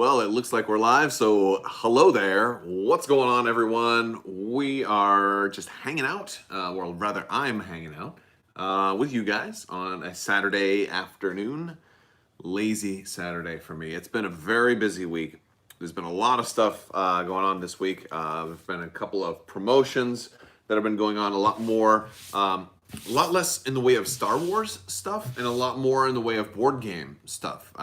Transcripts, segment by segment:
Well, it looks like we're live, so hello there. What's going on, everyone? We are just hanging out, or rather, I'm hanging out with you guys on a Saturday afternoon. Lazy Saturday for me. It's been a very busy week. There's been a lot of stuff going on this week. There's been a couple of promotions that have been going on, a lot more, a lot less in the way of Star Wars stuff, and a lot more in the way of board game stuff.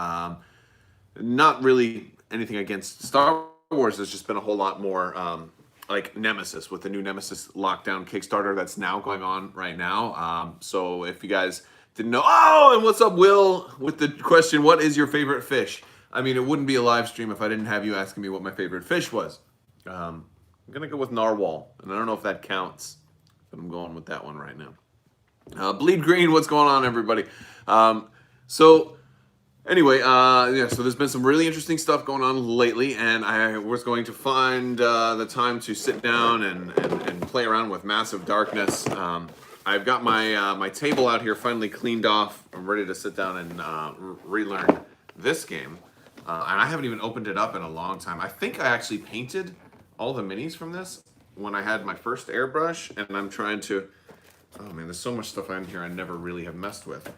Not really anything against Star Wars. There's just been a whole lot more like Nemesis, with the new Nemesis lockdown Kickstarter that's now going on right now. So if you guys didn't know, oh, and what's up, Will, with the question, what is your favorite fish? I mean, it wouldn't be a live stream if I didn't have you asking me what my favorite fish was. I'm gonna go with narwhal, and I don't know if that counts, but I'm going with that one right now. Bleed Green, what's going on, everybody? Anyway, yeah, so there's been some really interesting stuff going on lately, and I was going to find the time to sit down and play around with Massive Darkness. I've got my table out here finally cleaned off. I'm ready to sit down and relearn this game. And I haven't even opened it up in a long time. I think I actually painted all the minis from this when I had my first airbrush, and I'm trying to... Oh man, there's so much stuff in here I never really have messed with.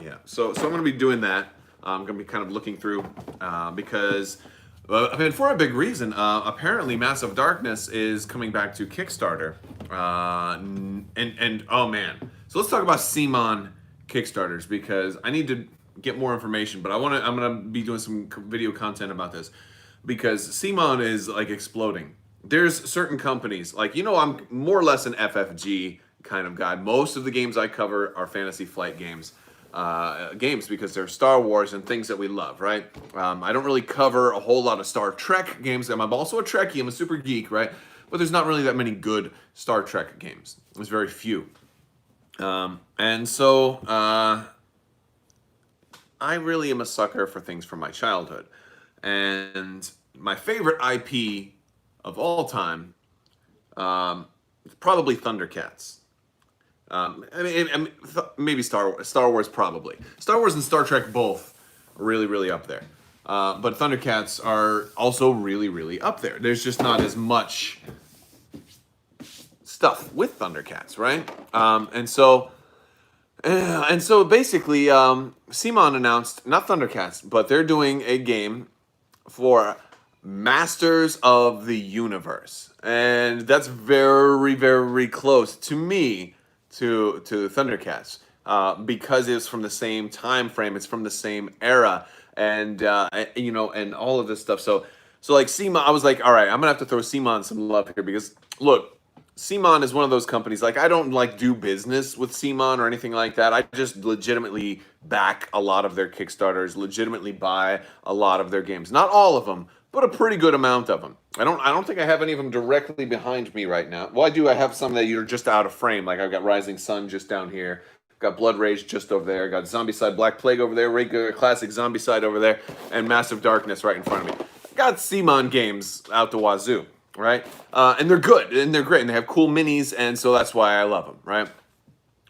Yeah, so I'm going to be doing that. I'm going to be kind of looking through because, I mean, for a big reason, apparently Massive Darkness is coming back to Kickstarter. And oh man, so let's talk about CMON Kickstarters, because I need to get more information, but I'm going to be doing some video content about this because CMON is like exploding. There's certain companies, like, I'm more or less an FFG kind of guy. Most of the games I cover are Fantasy Flight games. Because they're Star Wars and things that we love, right? I don't really cover a whole lot of Star Trek games. I'm also a Trekkie. I'm a super geek, right? But there's not really that many good Star Trek games. There's very few. And so I really am a sucker for things from my childhood. And my favorite IP of all time is probably Thundercats. Maybe Star Wars, probably. Star Wars and Star Trek both really, really up there. But Thundercats are also really, really up there. There's just not as much stuff with Thundercats, right? And so basically, CMON announced, not Thundercats, but they're doing a game for Masters of the Universe. And that's very, very close to me to Thundercats, because it's from the same time frame, it's from the same era, and and all of this stuff. So like CMON, I was like, all right, I'm gonna have to throw CMON some love here, because look, CMON is one of those companies, like, I don't like do business with CMON or anything like that. I just legitimately back a lot of their Kickstarters, legitimately buy a lot of their games. Not all of them, but a pretty good amount of them. I don't think I have any of them directly behind me right now. Well, I do. I have some that are just out of frame. Like, I've got Rising Sun just down here. Got Blood Rage just over there. Got Zombicide Black Plague over there. Regular classic Zombicide over there. And Massive Darkness right in front of me. Got CMON games out the wazoo, right? And they're good. And they're great. And they have cool minis. And so that's why I love them, right?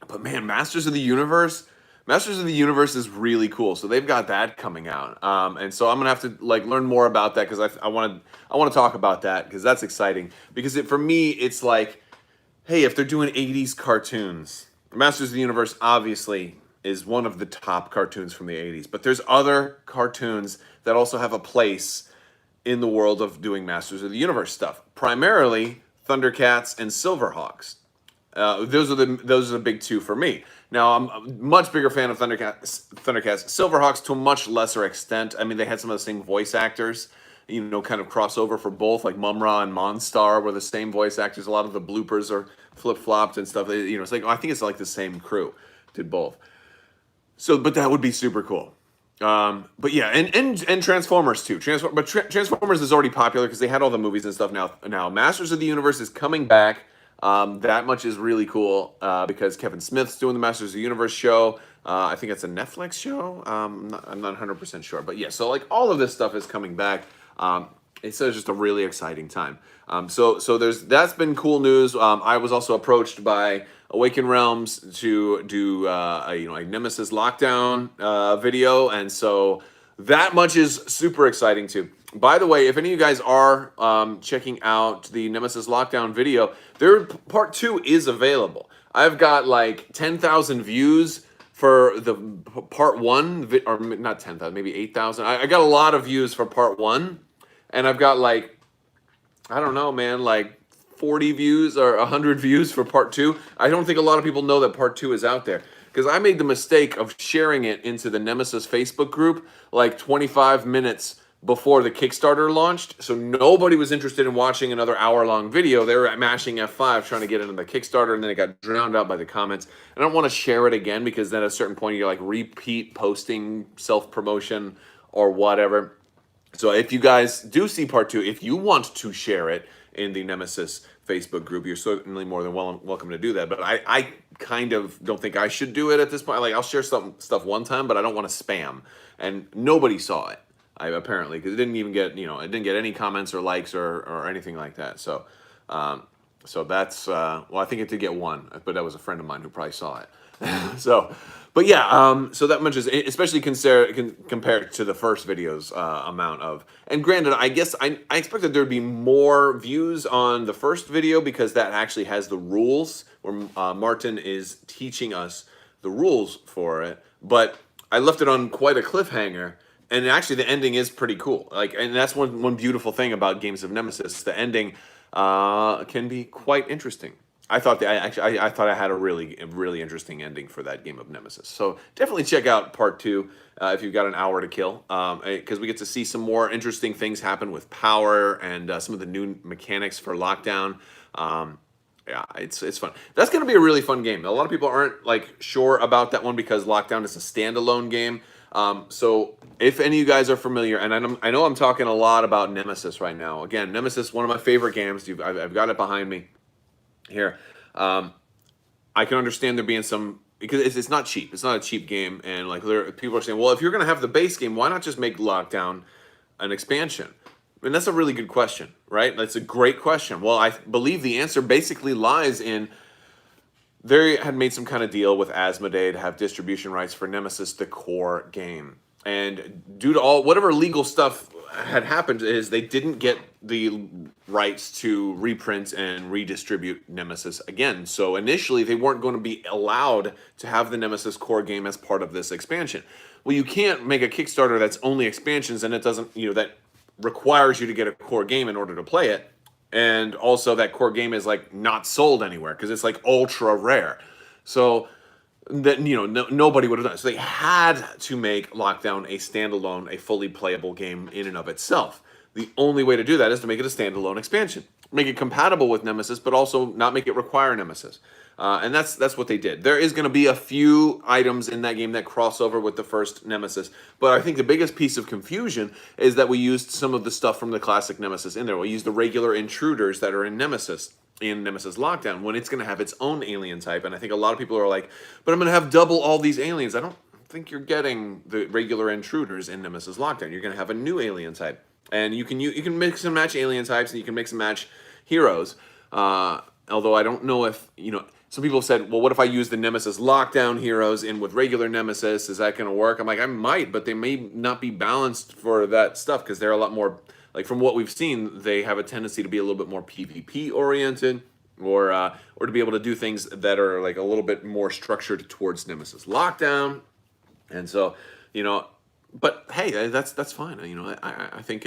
But man, Masters of the Universe is really cool. So they've got that coming out, and so I'm gonna have to learn more about that, because I want to talk about that, because that's exciting. Because for me, it's like, hey, if they're doing 80s cartoons, Masters of the Universe obviously is one of the top cartoons from the 80s. But there's other cartoons that also have a place in the world of doing Masters of the Universe stuff. Primarily Thundercats and Silverhawks. Those are the big two for me. Now, I'm a much bigger fan of Thundercats. Silverhawks to a much lesser extent. I mean, they had some of the same voice actors, kind of crossover for both, like Mumra and Monstar were the same voice actors. A lot of the bloopers are flip-flopped and stuff. It's like, I think it's like the same crew did both. So, but that would be super cool. But yeah, and Transformers too. Transformers is already popular because they had all the movies and stuff. Now Masters of the Universe is coming back. That much is really cool, because Kevin Smith's doing the Masters of the Universe show. I think it's a Netflix show. I'm not 100% sure, but yeah. So like all of this stuff is coming back. It's just a really exciting time. So that's been cool news. I was also approached by Awaken Realms to do a Nemesis lockdown video, and so that much is super exciting too. By the way, if any of you guys are checking out the Nemesis Lockdown video, their part 2 is available. I've got like 10,000 views for the part 1, or not 10,000, maybe 8,000. I got a lot of views for part 1, and I've got like, I don't know, man, like 40 views or 100 views for part 2. I don't think a lot of people know that part 2 is out there, because I made the mistake of sharing it into the Nemesis Facebook group like 25 minutes before the Kickstarter launched. So nobody was interested in watching another hour-long video. They were mashing F5 trying to get into the Kickstarter, and then it got drowned out by the comments. I don't want to share it again, because then at a certain point you're like repeat posting self-promotion or whatever. So if you guys do see part 2, if you want to share it in the Nemesis Facebook group, you're certainly more than welcome to do that. But I kind of don't think I should do it at this point. Like, I'll share some stuff one time, but I don't want to spam. And nobody saw it, apparently, because it didn't even get, it didn't get any comments or likes or anything like that. So, so that's, well, I think it did get one, but that was a friend of mine who probably saw it. So, but yeah, so that much is, especially compared to the first video's amount of, and granted, I guess I expected there would be more views on the first video, because that actually has the rules, where Martin is teaching us the rules for it, but I left it on quite a cliffhanger, and actually the ending is pretty cool. Like, and that's one beautiful thing about games of Nemesis, the ending can be quite interesting. I thought I thought I had a really interesting ending for that game of Nemesis. So definitely check out part 2 if you've got an hour to kill, because we get to see some more interesting things happen with power and some of the new mechanics for Lockdown. Yeah, it's fun. That's going to be a really fun game. A lot of people aren't like sure about that one, because Lockdown is a standalone game. So if any of you guys are familiar, and I know I'm talking a lot about Nemesis right now. Again, Nemesis, one of my favorite games. I've got it behind me here. I can understand there being some, because it's not cheap. It's not a cheap game, and like people are saying, well, if you're going to have the base game, why not just make Lockdown an expansion? And that's a really good question, right? That's a great question. Well, I believe the answer basically lies in, they had made some kind of deal with Asmodee to have distribution rights for Nemesis, the core game. And due to whatever legal stuff had happened, is they didn't get the rights to reprint and redistribute Nemesis again. So initially they weren't going to be allowed to have the Nemesis core game as part of this expansion. Well, you can't make a Kickstarter that's only expansions, and it doesn't, that requires you to get a core game in order to play it. And also that core game is like not sold anywhere, because it's like ultra rare. So that, nobody would have done it. So they had to make Lockdown a standalone, a fully playable game in and of itself. The only way to do that is to make it a standalone expansion. Make it compatible with Nemesis, but also not make it require Nemesis. And that's what they did. There is going to be a few items in that game that cross over with the first Nemesis. But I think the biggest piece of confusion is that we used some of the stuff from the classic Nemesis in there. We used the regular intruders that are in Nemesis Lockdown, when it's going to have its own alien type. And I think a lot of people are like, but I'm going to have double all these aliens. I don't think you're getting the regular intruders in Nemesis Lockdown. You're going to have a new alien type. And you can mix and match alien types, and you can mix and match heroes. Although I don't know if, some people have said, well, what if I use the Nemesis Lockdown heroes in with regular Nemesis? Is that going to work? I'm like, I might, but they may not be balanced for that stuff, because they're a lot more, like, from what we've seen, they have a tendency to be a little bit more PvP oriented, or to be able to do things that are like a little bit more structured towards Nemesis Lockdown. And so, but hey, that's fine. I think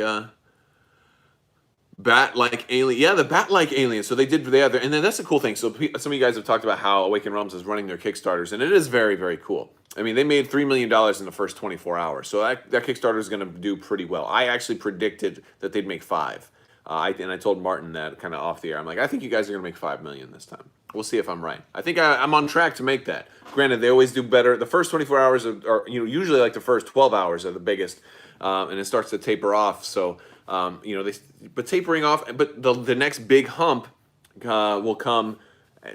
bat-like alien, yeah, the bat-like alien. So they did the other, and then that's a cool thing. So some of you guys have talked about how Awakened Realms is running their Kickstarters, and it is very, very cool. I mean, they made $3 million in the first 24 hours, so that Kickstarter is going to do pretty well. I actually predicted that they'd make 5, and I told Martin that kind of off the air. I'm like, I think you guys are going to make 5 million this time. We'll see if I'm right. I think I'm on track to make that. Granted, they always do better. The first 24 hours are usually like the first 12 hours are the biggest, and it starts to taper off. So, but tapering off, but the next big hump will come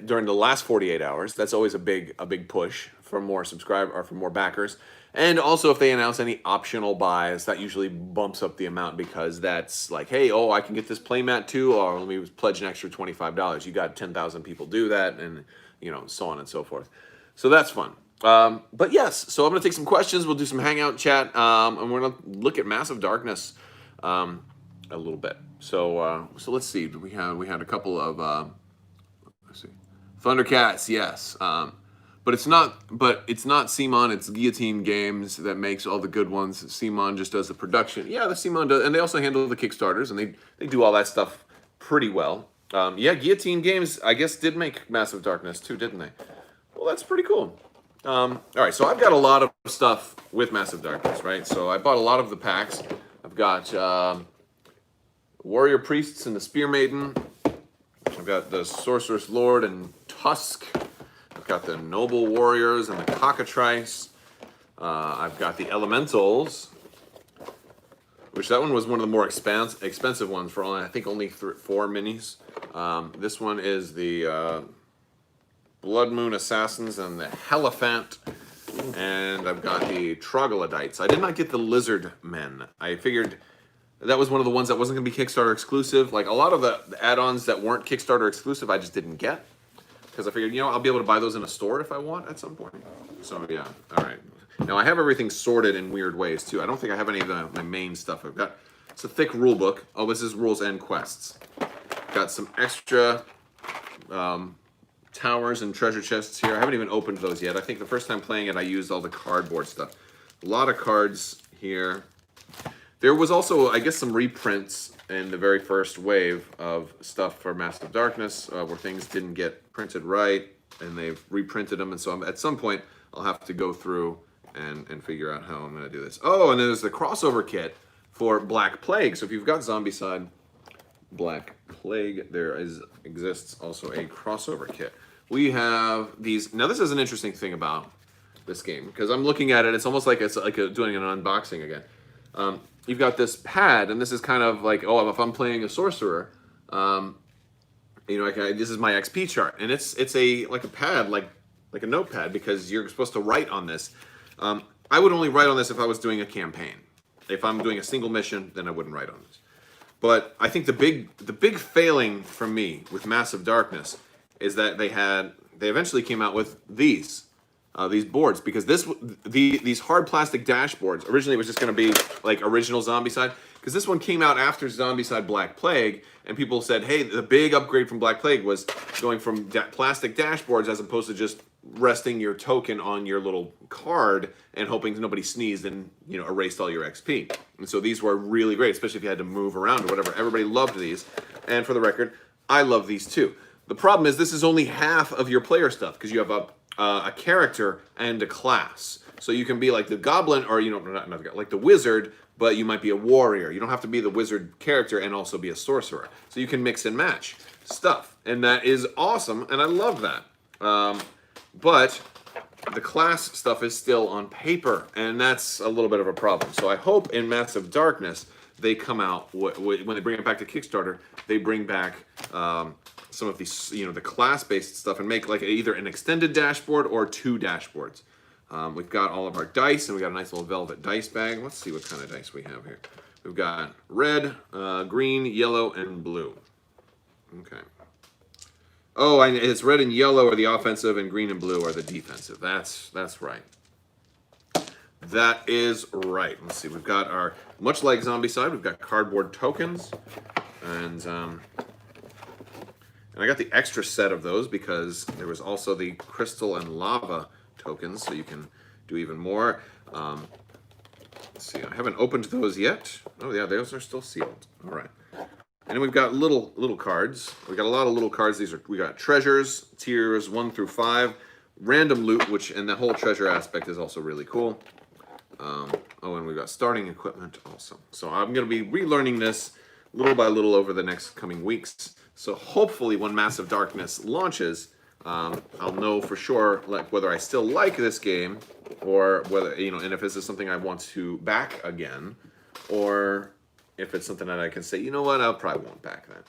during the last 48 hours. That's always a big push for more for more backers. And also, if they announce any optional buys, that usually bumps up the amount, because that's like, hey, I can get this playmat too, or let me pledge an extra $25. You got 10,000 people do that, and so on and so forth. So that's fun. But yes, so I'm gonna take some questions. We'll do some hangout chat, and we're gonna look at Massive Darkness a little bit. So let's see. We had a couple of let's see, Thundercats. Yes, but it's not. But it's not CMON. It's Guillotine Games that makes all the good ones. CMON just does the production. Yeah, the CMON does, and they also handle the Kickstarters, and they do all that stuff pretty well. Yeah, Guillotine Games, I guess, did make Massive Darkness too, didn't they? Well, that's pretty cool. All right, so I've got a lot of stuff with Massive Darkness, right? So I bought a lot of the packs. I've got Warrior Priests and the Spear Maiden. I've got the Sorceress Lord and Tusk. I've got the Noble Warriors and the Cockatrice. I've got the Elementals, which that one was one of the more expensive ones for only, I think, only 4 minis. This one is the Blood Moon Assassins and the Hierophant. And I've got the Troglodytes. I did not get the Lizard Men. I figured that was one of the ones that wasn't going to be Kickstarter exclusive. Like a lot of the add-ons that weren't Kickstarter exclusive, I just didn't get. Because I figured, I'll be able to buy those in a store if I want at some point. So yeah, all right. Now I have everything sorted in weird ways too. I don't think I have any of my main stuff. It's a thick rule book. Oh, this is rules and quests. Got some extra towers and treasure chests here. I haven't even opened those yet. I think the first time playing it, I used all the cardboard stuff. A lot of cards here. There was also, I guess, some reprints in the very first wave of stuff for Massive Darkness where things didn't get printed right, and they've reprinted them. And so at some point, I'll have to go through and figure out how I'm going to do this. Oh, and then there's the crossover kit for Black Plague. So if you've got Zombicide Black Plague, exists also a crossover kit. We have these. Now this is an interesting thing about this game because I'm looking at it. It's almost like doing an unboxing again. You've got this pad, and this is kind of like, if I'm playing a sorcerer, this is my XP chart, and it's like a pad, like a notepad, because you're supposed to write on this. I would only write on this if I was doing a campaign. If I'm doing a single mission, then I wouldn't write on this. But I think the big failing for me with Massive Darkness is that they eventually came out with these boards, because these hard plastic dashboards originally was just going to be like original Zombicide, because this one came out after Zombicide Black Plague, and people said, hey, the big upgrade from Black Plague was going from plastic dashboards as opposed to just resting your token on your little card and hoping nobody sneezed and erased all your XP. And so these were really great, especially if you had to move around or whatever. Everybody loved these, and for the record, I love these too. The problem is this is only half of your player stuff, because you have a character and a class. So you can be like the goblin, or like the wizard, but you might be a warrior. You don't have to be the wizard character and also be a sorcerer. So you can mix and match stuff, and that is awesome, and I love that. But the class stuff is still on paper, and that's a little bit of a problem. So I hope in Massive Darkness they come out, when they bring it back to Kickstarter, they bring back some of these, the class-based stuff, and make like either an extended dashboard or 2 dashboards. We've got all of our dice, and we got a nice little velvet dice bag. Let's see what kind of dice we have here. We've got red, green, yellow, and blue. Okay. Oh, it's red and yellow are the offensive, and green and blue are the defensive. That's right. That is right. Let's see. We've got our, much like Zombicide, we've got cardboard tokens, and I got the extra set of those because there was also the crystal and lava tokens, so you can do even more. Let's see. I haven't opened those yet. Oh yeah, those are still sealed. All right. And then we've got little cards. We got a lot of little cards. We got treasures, tiers 1 through 5, random loot, and the whole treasure aspect is also really cool. And we've got starting equipment also. So I'm going to be relearning this little by little over the next coming weeks. So hopefully when Massive Darkness launches, I'll know for sure whether I still like this game, or whether, and if this is something I want to back again, or if it's something that I can say, I probably won't back that.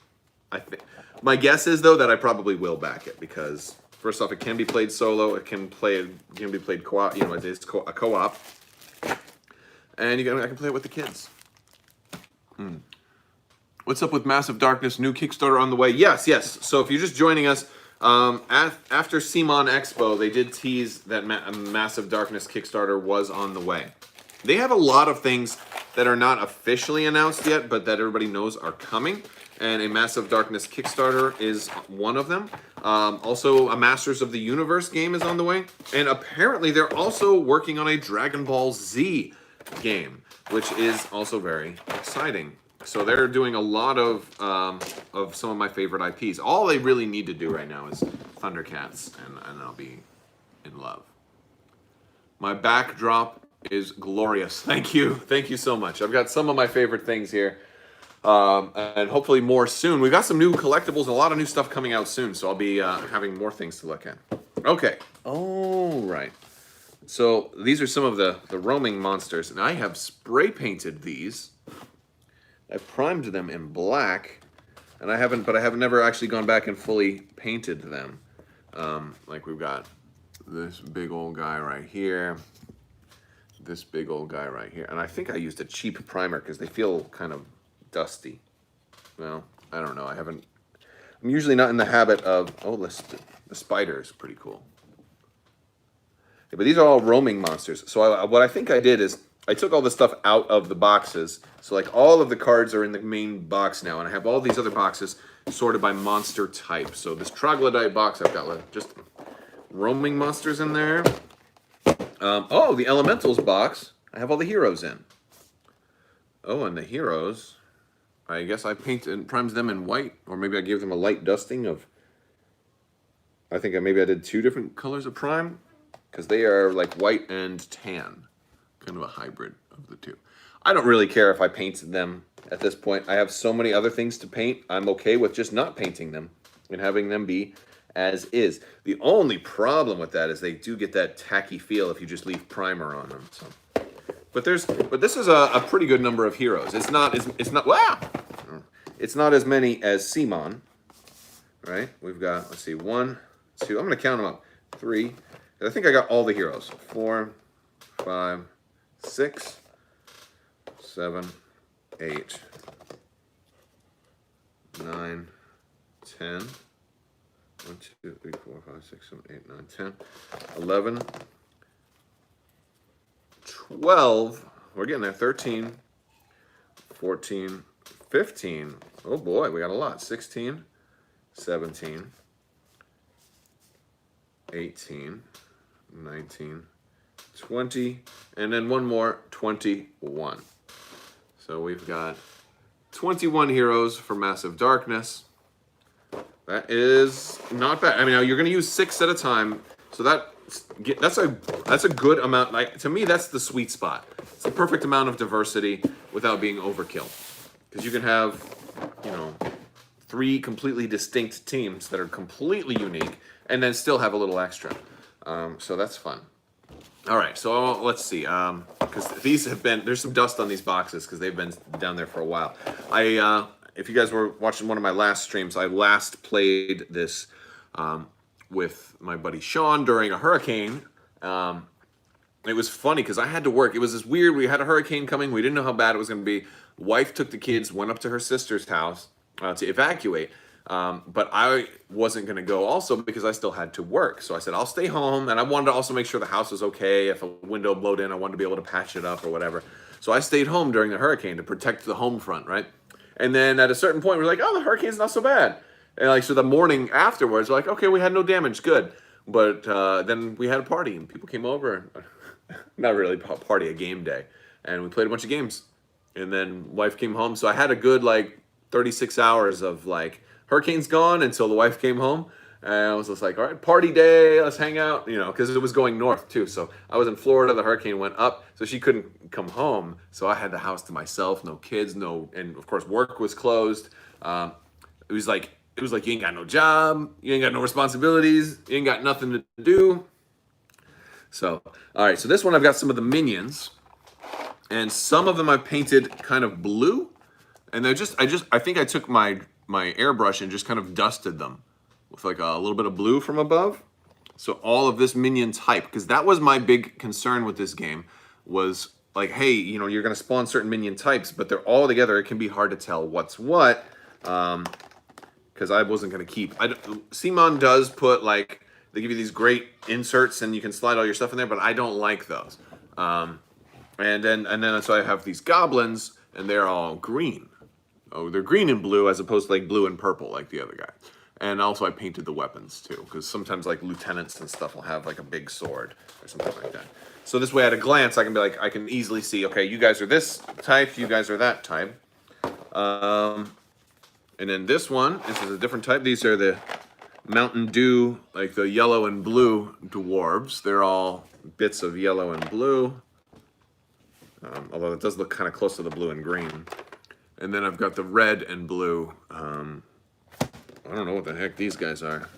I think my guess is, though, that I probably will back it, because first off, it can be played solo, it can be played co-op, it is a co-op, and I can play it with the kids. What's up with Massive Darkness? New Kickstarter on the way? Yes. So if you're just joining us, After CMON Expo, they did tease that Massive Darkness Kickstarter was on the way. They have a lot of things that are not officially announced yet, but that everybody knows are coming. And a Massive Darkness Kickstarter is one of them. Also, a Masters of the Universe game is on the way. And apparently, they're also working on a Dragon Ball Z game, which is also very exciting. So they're doing a lot of some of my favorite IPs. All they really need to do right now is Thundercats, and I'll be in love. My backdrop is glorious. Thank you so much. I've got some of my favorite things here, and hopefully more soon. We've got some new collectibles and a lot of new stuff coming out soon, so I'll be having more things to look at. Okay, all right. So these are some of the roaming monsters, and I have spray painted these. I primed them in black, and I haven't never actually gone back and fully painted them. Like we've got this big old guy right here, this big old guy right here, and I think I used a cheap primer because they feel kind of dusty. Well, I don't know. I'm usually not in the habit of. Oh, the spider is pretty cool. Yeah, but these are all roaming monsters. So what I think I did is I took all the stuff out of the boxes. So like all of the cards are in the main box now, and I have all these other boxes sorted by monster type. So this troglodyte box, I've got just roaming monsters in there. Oh, the elementals box, I have all the heroes in. Oh, and the heroes, I guess I painted and primed them in white, or maybe I gave them a light dusting of. I think maybe I did 2 different colors of prime, because they are like white and tan. Kind of a hybrid of the two. I don't really care if I paint them at this point. I have so many other things to paint. I'm okay with just not painting them and having them be as is. The only problem with that is they do get that tacky feel if you just leave primer on them. So, but this is a pretty good number of heroes. It's not wow. It's not as many as CMON, right? We've got, let's see, 1, 2. I'm gonna count them up. 3. I think I got all the heroes. 4, 5, 6, 7, 8, 9, 10. 1, 2, 3, 4, 5, 6, 7, 8, 9, 10, 11, 12. We're getting there. 13, 14, 15. Oh boy, we got a lot. 16, 17, 18, 19, 20, and then one more, 21. So we've got 21 heroes for Massive Darkness. That is not bad. I mean, you're going to use 6 at a time, so that's a good amount. Like, to me, that's the sweet spot. It's the perfect amount of diversity without being overkill, because you can have, 3 completely distinct teams that are completely unique, and then still have a little extra. So that's fun. All right, so let's see, because there's some dust on these boxes because they've been down there for a while. If you guys were watching one of my last streams, I last played this with my buddy Sean during a hurricane. It was funny because I had to work. It was this weird, we had a hurricane coming. We didn't know how bad it was going to be. Wife took the kids, went up to her sister's house to evacuate. But I wasn't going to go also because I still had to work. So I said, I'll stay home. And I wanted to also make sure the house was okay. If a window blowed in, I wanted to be able to patch it up or whatever. So I stayed home during the hurricane to protect the home front, right? And then at a certain point, we're like, oh, the hurricane's not so bad. And so the morning afterwards, we're like, okay, we had no damage, good. But then we had a party and people came over. Not really a party, a game day. And we played a bunch of games. And then wife came home. So I had a good 36 hours of hurricane's gone until the wife came home. And I was just like, all right, party day, let's hang out, because it was going north too. So I was in Florida, the hurricane went up, so she couldn't come home. So I had the house to myself, no kids, and of course work was closed. It was like, you ain't got no job, you ain't got no responsibilities, you ain't got nothing to do. So, all right, so this one I've got some of the minions, and some of them I've painted kind of blue, and I think I took my airbrush and just kind of dusted them with a little bit of blue from above. So all of this minion type, because that was my big concern with this game, was hey, you're going to spawn certain minion types, but they're all together. It can be hard to tell what's what, because I wasn't going to keep. CMON does put like, they give you these great inserts and you can slide all your stuff in there, but I don't like those. And then so I have these goblins and they're all green. Oh, they're green and blue as opposed to like blue and purple like the other guy. And also I painted the weapons too, because sometimes like lieutenants and stuff will have like a big sword or something like that. So this way at a glance I can be like, I can easily see, okay, you guys are this type, you guys are that type. And then this is a different type. These are the Mountain Dew, like the yellow and blue dwarves. They're all bits of yellow and blue. Although it does look kind of close to the blue and green. And then I've got the red and blue. I don't know what the heck these guys are.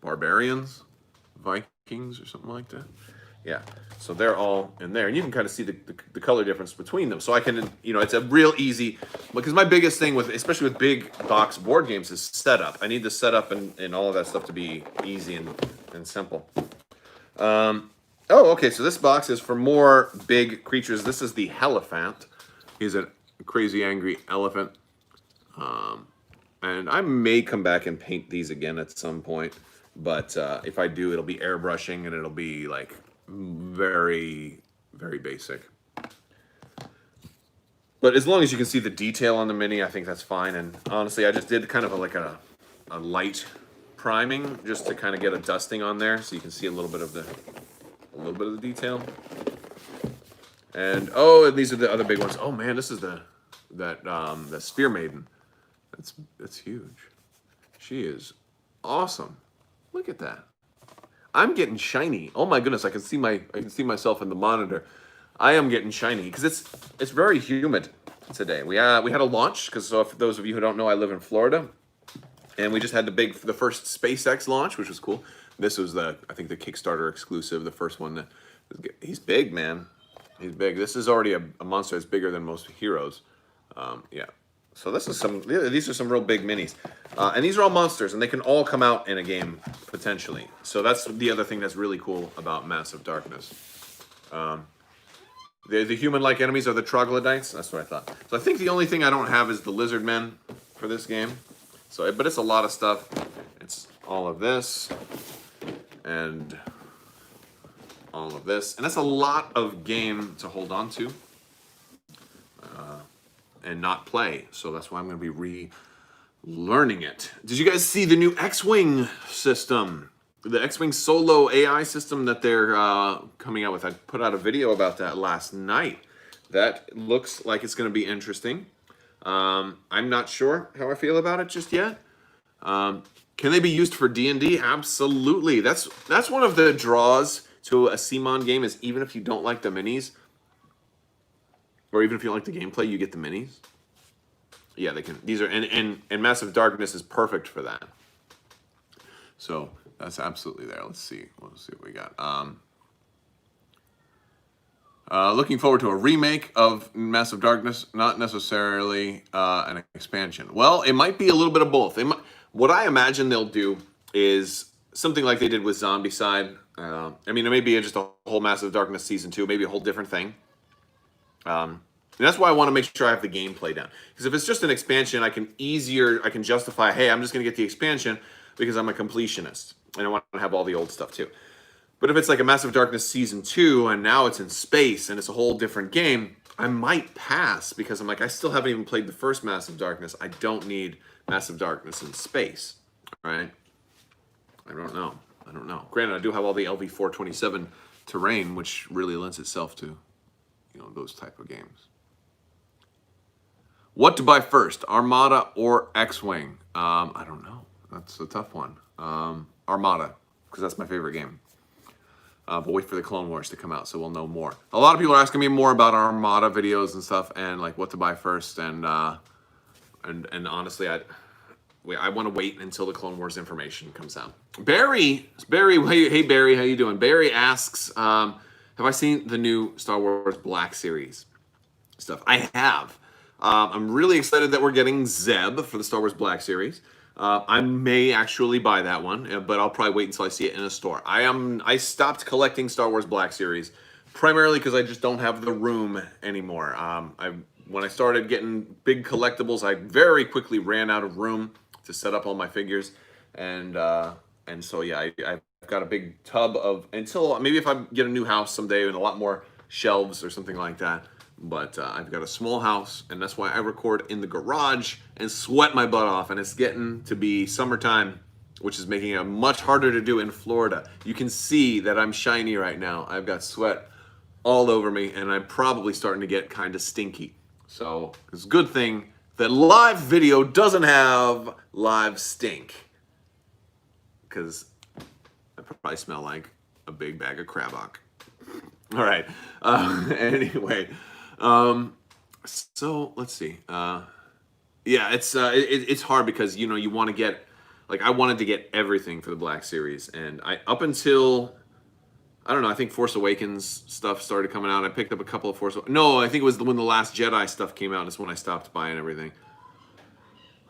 Barbarians? Vikings or something like that? Yeah, so they're all in there. And you can kind of see the color difference between them. So I can, it's a real easy, because my biggest thing with, especially with big box board games, is setup. I need the setup and all of that stuff to be easy and simple. Oh, okay, so this box is for more big creatures. This is the Elephant. He's a crazy angry elephant. And I may come back and paint these again at some point. But if I do, it'll be airbrushing and it'll be like very, very basic. But as long as you can see the detail on the mini, I think that's fine. And honestly, I just did kind of a light priming just to kind of get a dusting on there, so you can see a little bit of the detail. And and these are the other big ones. Oh man, this is the Spear Maiden. That's huge. She is awesome. Look at that. I'm getting shiny. Oh my goodness, I can see myself in the monitor. I am getting shiny because it's very humid today. We had a launch, because for those of you who don't know, I live in Florida, and we just had the first SpaceX launch, which was cool. This was I think the Kickstarter exclusive, the first one. He's big, man. He's big. This is already a monster that's bigger than most heroes. Yeah. So these are some real big minis. And these are all monsters, and they can all come out in a game, potentially. So that's the other thing that's really cool about Massive Darkness. The human-like enemies are the troglodytes. That's what I thought. So I think the only thing I don't have is the lizard men for this game. But it's a lot of stuff. It's all of this, and all of this. And that's a lot of game to hold on to. And not play. So that's why I'm going to be relearning it. Did you guys see the new X-Wing system? The X-Wing solo AI system that they're coming out with. I put out a video about that last night. That looks like it's going to be interesting. I'm not sure how I feel about it just yet. Can they be used for D&D? Absolutely. That's one of the draws to a CMON game, is even if you don't like the minis, or even if you don't like the gameplay, you get the minis. Yeah, they can. These are and Massive Darkness is perfect for that. So that's absolutely there. Let's see what we got. Looking forward to a remake of Massive Darkness, not necessarily an expansion. Well, it might be a little bit of both. What I imagine they'll do is something like they did with Zombicide. I mean, it may be just a whole Massive Darkness Season 2, maybe a whole different thing. And that's why I want to make sure I have the gameplay down. Because if it's just an expansion, I can justify, hey, I'm just going to get the expansion because I'm a completionist. And I want to have all the old stuff too. But if it's like a Massive Darkness Season 2, and now it's in space, and it's a whole different game, I might pass, because I'm like, I still haven't even played the first Massive Darkness. I don't need Massive Darkness in space, right? I don't know. Granted, I do have all the LV-427 terrain, which really lends itself to, those type of games. What to buy first, Armada or X-Wing? I don't know. That's a tough one. Armada, because that's my favorite game. But wait for the Clone Wars to come out, so we'll know more. A lot of people are asking me more about Armada videos and stuff, and like what to buy first. And honestly, I want to wait until the Clone Wars information comes out. Barry, hey Barry, how you doing? Barry asks, have I seen the new Star Wars Black Series stuff? I have. I'm really excited that we're getting Zeb for the Star Wars Black Series. I may actually buy that one, but I'll probably wait until I see it in a store. I stopped collecting Star Wars Black Series primarily because I just don't have the room anymore. When I started getting big collectibles, I very quickly ran out of room to set up all my figures, and so yeah, I've got a big tub of, until maybe if I get a new house someday and a lot more shelves or something like that. But I've got a small house, and that's why I record in the garage and sweat my butt off. And it's getting to be summertime, which is making it much harder to do in Florida. You can see that I'm shiny right now. I've got sweat all over me, and I'm probably starting to get kind of stinky. So it's a good thing that live video doesn't have live stink, because I probably smell like a big bag of Crabbok. All right. Anyway, so let's see. Yeah, it's hard because you want to get, like, I wanted to get everything for the Black Series, and up until, I don't know, I think Force Awakens stuff started coming out. I picked up a couple of no, I think it was when the Last Jedi stuff came out. That's when I stopped buying everything.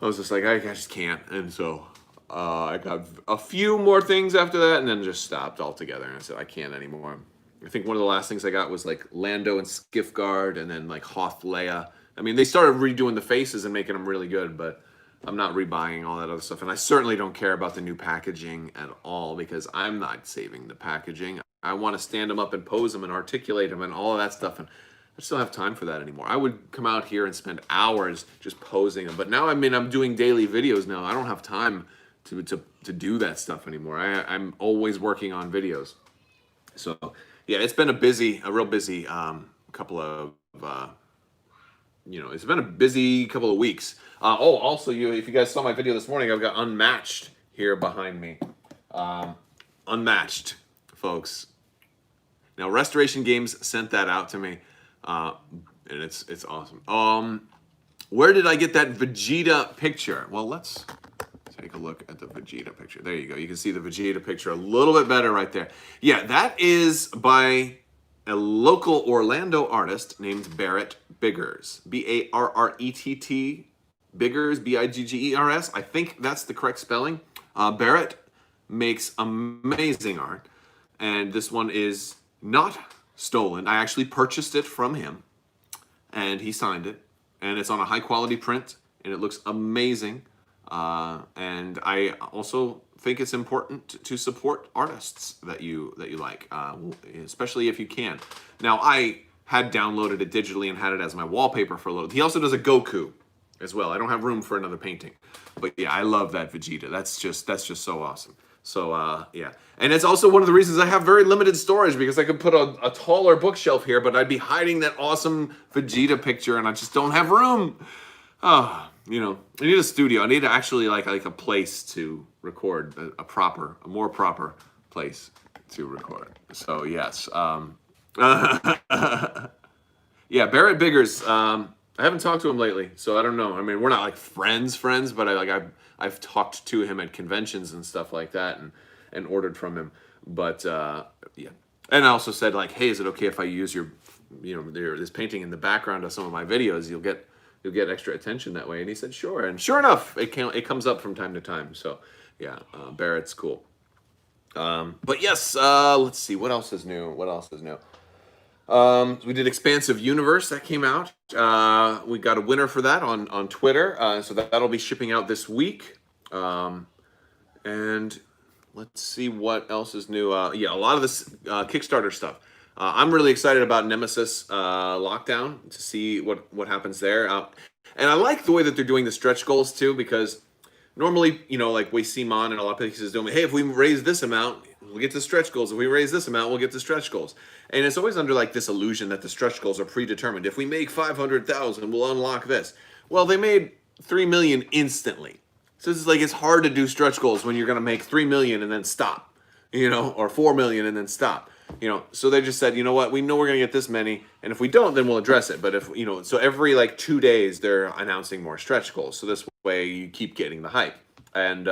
I was just like, I just can't, and so I got a few more things after that, and then just stopped altogether. And I said, I can't anymore. I think one of the last things I got was like Lando and Skiffguard, and then like Hoth Leia. I mean, they started redoing the faces and making them really good, but I'm not rebuying all that other stuff. And I certainly don't care about the new packaging at all, because I'm not saving the packaging. I want to stand them up and pose them and articulate them and all of that stuff. And I just don't have time for that anymore. I would come out here and spend hours just posing them. But now, I mean, I'm doing daily videos now. I don't have time to do that stuff anymore. I'm always working on videos. So yeah, it's been a real busy couple of, it's been a busy couple of weeks. Also, if you guys saw my video this morning, I've got Unmatched here behind me. Unmatched, folks. Now, Restoration Games sent that out to me, and it's awesome. Where did I get that Vegeta picture? Well, let's take a look at the Vegeta picture. There you go. You can see the Vegeta picture a little bit better right there. Yeah, that is by a local Orlando artist named Barrett Biggers. Barrett, Biggers, Biggers. I think that's the correct spelling. Barrett makes amazing art, and this one is not stolen. I actually purchased it from him, and he signed it, and it's on a high quality print, and it looks amazing. And I also think it's important to support artists that you like, especially if you can. Now, I had downloaded it digitally and had it as my wallpaper for a little. He also does a Goku as well. I don't have room for another painting, but yeah, I love that Vegeta. That's just so awesome. So yeah, and it's also one of the reasons I have very limited storage, because I could put a taller bookshelf here, but I'd be hiding that awesome Vegeta picture, and I just don't have room. I need a studio. I need to actually like a place to record, a more proper place to record. So yes, yeah, Barrett Biggers. I haven't talked to him lately, so I don't know. I mean, we're not like friends, but I've talked to him at conventions and stuff like that, and ordered from him. But yeah, and I also said like, hey, is it okay if I use this painting in the background of some of my videos? You'll get extra attention that way. And he said, sure. And sure enough, it comes up from time to time. So yeah, Barrett's cool. But yes, let's see, what else is new? We did Expansive Universe, that came out. We got a winner for that on Twitter. So that'll be shipping out this week. And let's see what else is new. Yeah, a lot of this Kickstarter stuff. I'm really excited about Nemesis Lockdown, to see what happens there. And I like the way that they're doing the stretch goals too, because normally, like we see CMON and a lot of places doing, hey, if we raise this amount, we'll get to stretch goals. If we raise this amount, we'll get to stretch goals. And it's always under like this illusion that the stretch goals are predetermined. If we make 500,000, we'll unlock this. Well, they made 3 million instantly. So it's hard to do stretch goals when you're going to make 3 million and then stop, or 4 million and then stop. So they just said, you know what, we know we're going to get this many, and if we don't, then we'll address it. But if, so every like 2 days, they're announcing more stretch goals. So this way you keep getting the hype. And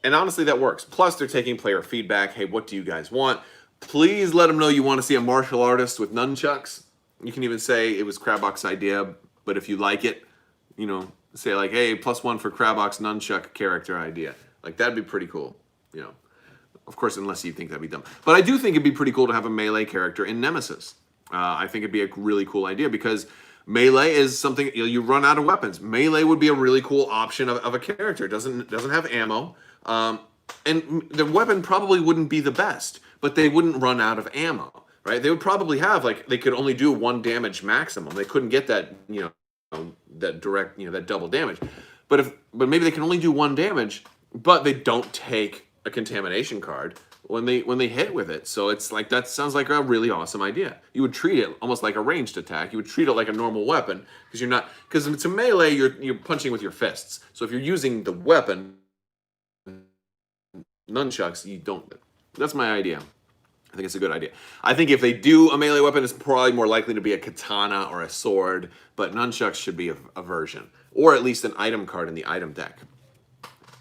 honestly, that works. Plus, they're taking player feedback. Hey, what do you guys want? Please let them know you want to see a martial artist with nunchucks. You can even say it was Crabbok's idea, but if you like it, say like, hey, +1 for Crabbok's nunchuck character idea. Like, that'd be pretty cool, Of course, unless you think that'd be dumb. But I do think it'd be pretty cool to have a melee character in Nemesis. I think it'd be a really cool idea, because Melee is something you run out of weapons. Melee would be a really cool option of a character. Doesn't have ammo, and the weapon probably wouldn't be the best, but they wouldn't run out of ammo, right? They would probably have like they could only do 1 damage maximum. They couldn't get that that direct that double damage, but maybe they can only do 1 damage, but they don't take a contamination card when they hit with it. So it's like that sounds like a really awesome idea. You would treat it almost like a ranged attack. You would treat it like a normal weapon because it's a melee. You're punching with your fists. So if you're using the weapon, nunchucks, you don't. That's my idea. I think it's a good idea. I think if they do a melee weapon, it's probably more likely to be a katana or a sword, but nunchucks should be a version, or at least an item card in the item deck.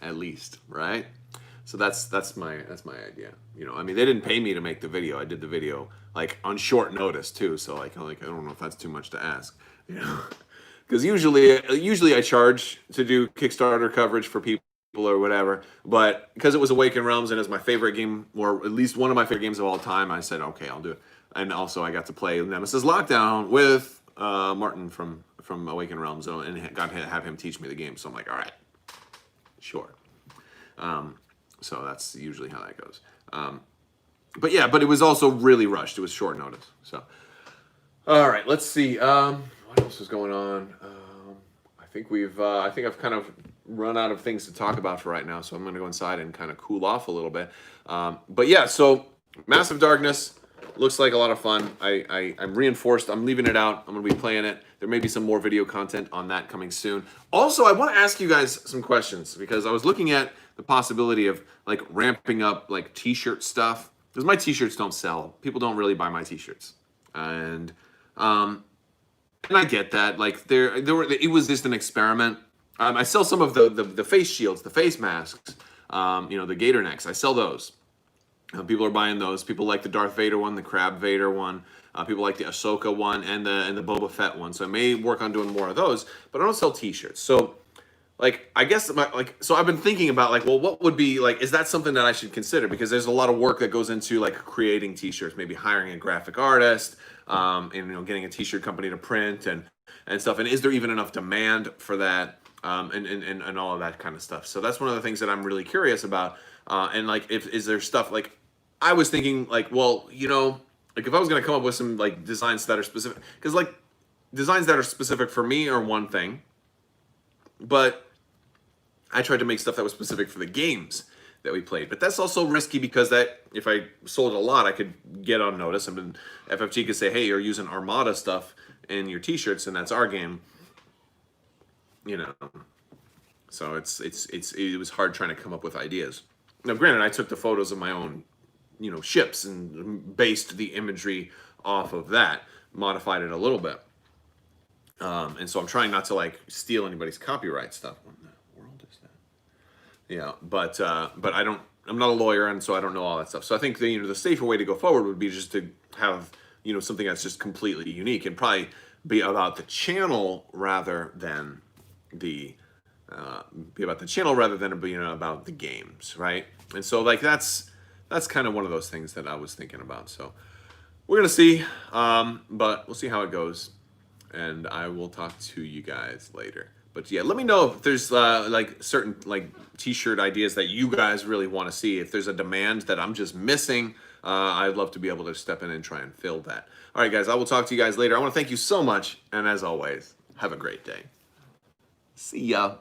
At least, right? So that's my idea. I mean, they didn't pay me to make the video. I did the video like on short notice too. So like I don't know if that's too much to ask, because usually I charge to do Kickstarter coverage for people or whatever. But because it was Awakened Realms and it's my favorite game, or at least one of my favorite games of all time, I said okay, I'll do it. And also I got to play Nemesis Lockdown with Martin from Awakened Realms, and got to have him teach me the game. So I'm like, all right, sure. So that's usually how that goes. But it was also really rushed. It was short notice. So, all right, let's see. What else is going on? I think I've kind of run out of things to talk about for right now. So I'm going to go inside and kind of cool off a little bit. So Massive Darkness looks like a lot of fun. I'm reinforced. I'm leaving it out. I'm going to be playing it. There may be some more video content on that coming soon. Also, I want to ask you guys some questions because I was looking at the possibility of like ramping up like t-shirt stuff, because my t-shirts don't sell. People don't really buy my t-shirts, and I get that. Like it was just an experiment. I sell some of the face shields, the face masks, the gator necks. I sell those. People are buying those. People like the Darth Vader one, the Crab Vader one. People like the Ahsoka one and the Boba Fett one. So I may work on doing more of those, but I don't sell t-shirts. So like, I guess so I've been thinking about like, well, what would be like, is that something that I should consider? Because there's a lot of work that goes into like creating t-shirts, maybe hiring a graphic artist, and getting a t-shirt company to print and stuff. And is there even enough demand for that? And all of that kind of stuff. So that's one of the things that I'm really curious about. And like, is there stuff like, I was thinking like, well, like if I was going to come up with some like designs that are specific, because like designs that are specific for me are one thing, but I tried to make stuff that was specific for the games that we played. But that's also risky because that if I sold a lot, I could get on notice. I mean, FFG could say, hey, you're using Armada stuff in your t-shirts and that's our game. So it was hard trying to come up with ideas. Now, granted, I took the photos of my own, ships and based the imagery off of that, modified it a little bit. And so I'm trying not to like steal anybody's copyright stuff. What in the world is that? Yeah, but I'm not a lawyer, and so I don't know all that stuff. So I think the safer way to go forward would be just to have something that's just completely unique and probably be about the channel rather than being about the games, right? And so like that's kind of one of those things that I was thinking about. So we're gonna see, but we'll see how it goes, and I will talk to you guys later. But yeah, let me know if there's like certain like t-shirt ideas that you guys really want to see. If there's a demand that I'm just missing, I'd love to be able to step in and try and fill that. All right, guys, I will talk to you guys later. I want to thank you so much, and as always, have a great day. See ya.